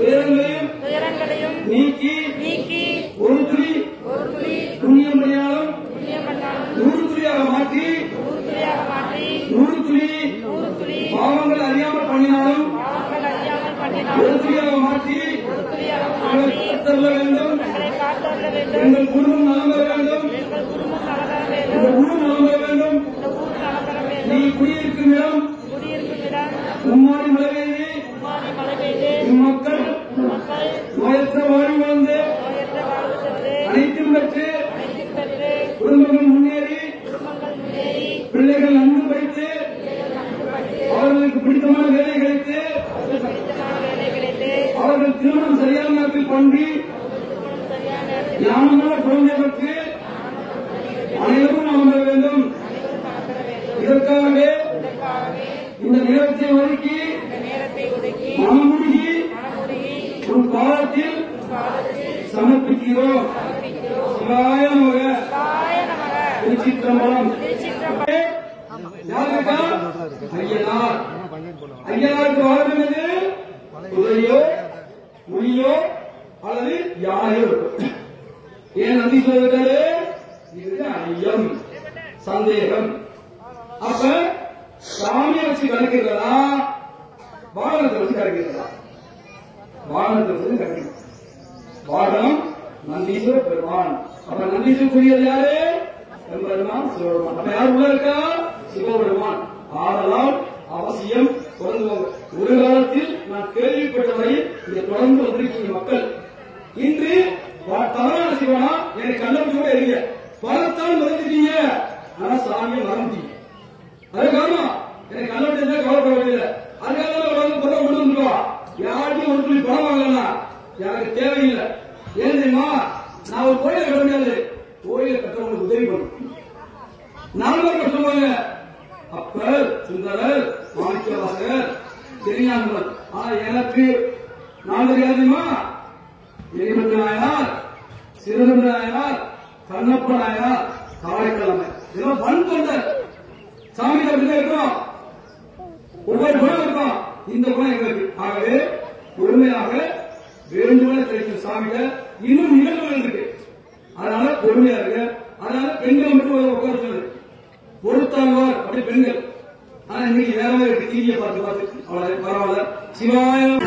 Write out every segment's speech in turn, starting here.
துயரங்களையும் நீக்கி ஒரு துளி புண்ணியமணியாலும் 100 துளியாக மாற்றி 100 துளி பாவங்கள் அறியாமல் பண்ணினாலும் 1 துளியாக மாற்றி காத்தருள வேண்டும். எங்கள் குடும்பம் நலம் பெற வேண்டும். இந்த ஊர் நலம் பெற வேண்டும். நீ குடியிருக்கும் இடம் உம்மாடி மழை பெய்து இம்மக்கள் நோயற்ற வாழ்வு வாழ்ந்து அனைத்தும் பெற்று குடும்பங்கள் முன்னேறி பிள்ளைகள் நன்கு படித்து அவர்களுக்கு பிடித்தமான வேலை கிடைத்து அவர்கள் திருமணம் சரியான நேரத்தில் பண்ணி ஞானமான குழந்தை பெற்று அனைவரும் நாம் பெற வேண்டும். இதற்காகவே இந்த நேரத்தை ஒதுக்கி மனமுருகி உன் பாதத்தில் சமர்ப்பிக்கிறோம். சிவாய நமக. திருச்சிற்றம்பலம். யாருக்கா? ஐயனார். ஐயனாருக்கு வாகனம் எது? குதிரையோ புலியோ அல்லது யானையோ. ஏன் நந்தி சொல்லிருக்காரு? இது ஐயம், சந்தேகம். அப்ப சாமியை வச்சு கணக்கிறதா வாகனத்தை வச்சு கணக்கிறதா? வாகனத்தை வச்சு கணக்கணும். வாகனம் நந்தீஸ்வர பெருமான். அப்ப நந்தீஸ்வரக்குரியது யாரு? பெருமான் சிவபெருமான். அப்ப யார் உள்ள இருக்கா? சிவபெருமான். ஆதலால் அவசியம் தொடர்ந்து. ஒரு காலத்தில் நான் கேள்விப்பட்டவரை இதை தொடர்ந்து வந்திருக்கீங்க மக்கள். இன்று தவறான சிவனா எனக்கு கள்ளப்பட்டு இருங்க. பலத்தான் மறந்துட்டீங்க. ஆனா சாமியை மறந்துட்டீங்க. அது காரணம் எனக்கு கள்ளப்பட்டு கவலைப்பட வேண்டியது. அதுக்காக பொருள் கொண்டு வந்துருவா. யாருக்கும் ஒரு துளி பணம் வாங்கலாம். எனக்கு தேவையில்லை. ஏன் தெரியுமா? நான் ஒரு கோயிலை கட்ட முடியாது. கோயிலை கட்டவங்களுக்கு உதவி பண்ணும். நான்கு சொல்லுவாங்க. அப்பர், சுந்தரர், மாணிக்கவாசகர், திருஞானவர். ஆனா எனக்கு நான்கு தெரியுமா? எரிபத்து நாயனார், சிறுதொண்ட நாயனார், கண்ணப்ப நாயனார், காரைக்கிழமை. இதெல்லாம் வன் தொண்டர். சாமி அப்படிதான் இருக்கிறோம். ஒவ்வொரு குணம் இருக்கும். இந்த குணம் எங்களுக்கு. ஆகவே பொறுமையாக வேண்டுமென கிடைக்கும் சாமியில இன்னும் நிகழ்வுகள் இருக்கு. அதனால பொறுமையா இருக்கு. அதனால பெண்கள் மட்டும் உட்கார சொல்லு. பொறுத்தாழ்வார் அப்படி பெண்கள். ஆனா இன்னைக்கு வேற இருக்கு. டிவியை பார்த்து அவ்வளவு பரவாயில்ல. சிவாயம்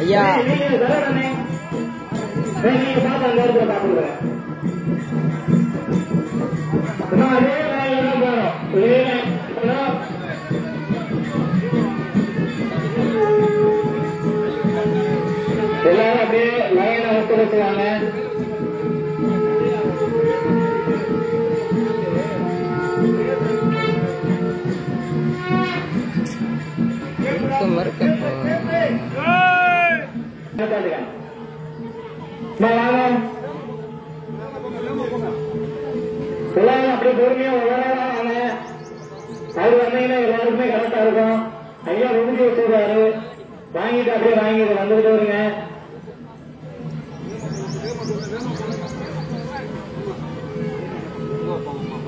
ஐயா எல்லாரும் அப்படியே லைனா ஒத்துழைச்சாங்க. எல்லாரும் அப்படி பொறுமையா ஒவ்வொரு அது வந்தீங்கன்னா எல்லாருக்குமே கரெக்டா இருக்கும். ஐயா உறுதி வச்சிருக்காரு. வாங்கிட்டு அப்படியே வாங்கிட்டு வந்துட்டு வருங்க.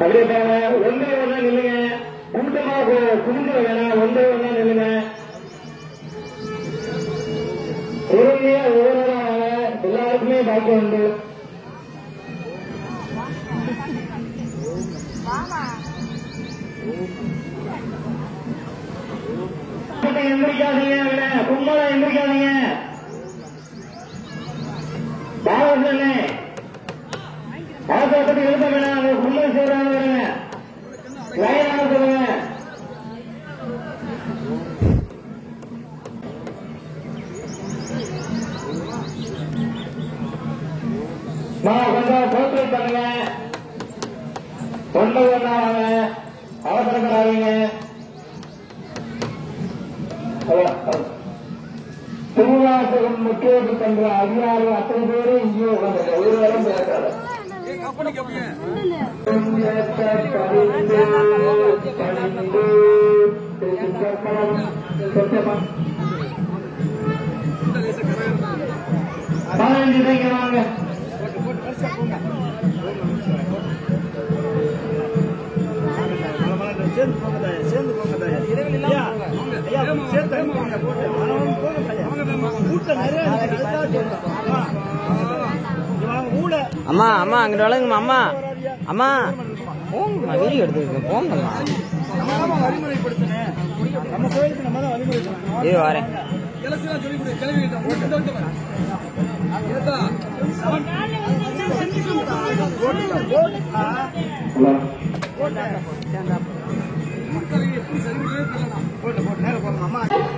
அப்படியே ஒன்றே ஒன்னா நில்லுங்க. கூட்டமா குடும்ப வேணாம். ஒன்றே ஒன்னா நில்லுங்க. பொறுமையா ஒவ்வொரு எல்லாருக்குமே பாக்கியம் உண்டு. எந்திரிக்காதீங்க. கும்பலா எந்திரிக்காதீங்க. பாவசனே அவசரப்பட்டு எழுத வேணாம். கும்பல் செய்யறாங்க. லைனாக சொல்லுங்க. கொஞ்சம் கோஆபரேட் பண்ணுங்க. ஒன்று ஒன்றா வாங்க. அவசரப்படாதீங்க. திருவிழா திருவாசகம் முக்கியத்து தந்த அதிகாரி அத்தனை பேரு இங்கேயே உட்காந்து ஒரு வேளம் பேசாத வாங்க சேர்ந்து போங்க அம்மா அம்மா அங்கிட்ட வளங்குமா அம்மா அம்மா போங்கம்மா வீடியோ எடுத்துருக்கேன் போங்கம்மா இது வரேன் Bye.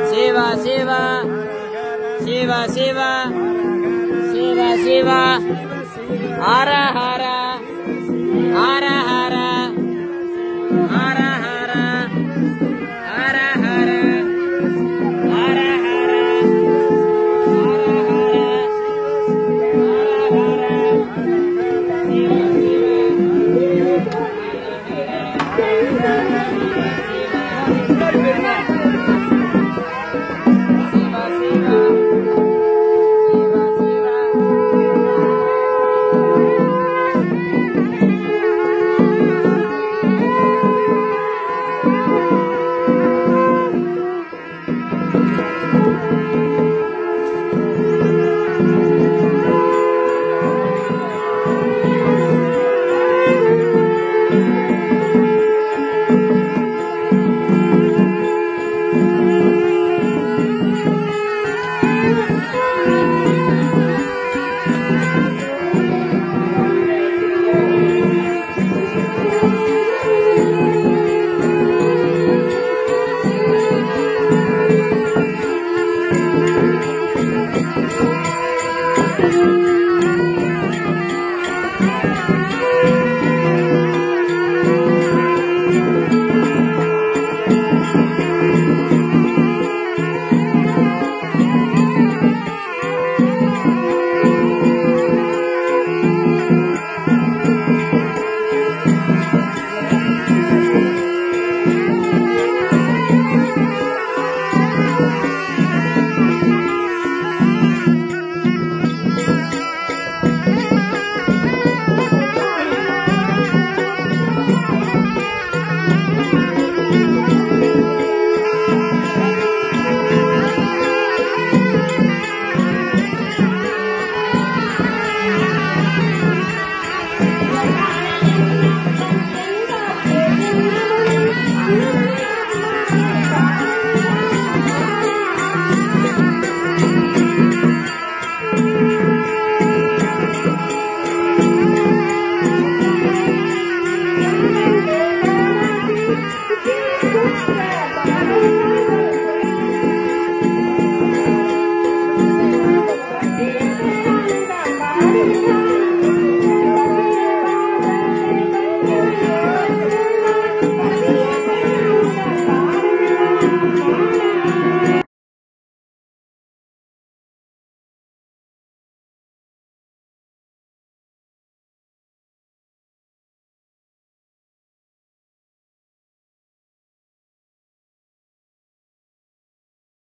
சிவா சிவா சிவா சிவா சிவா சிவா ஹர ஹர ஹர ஹர ஹர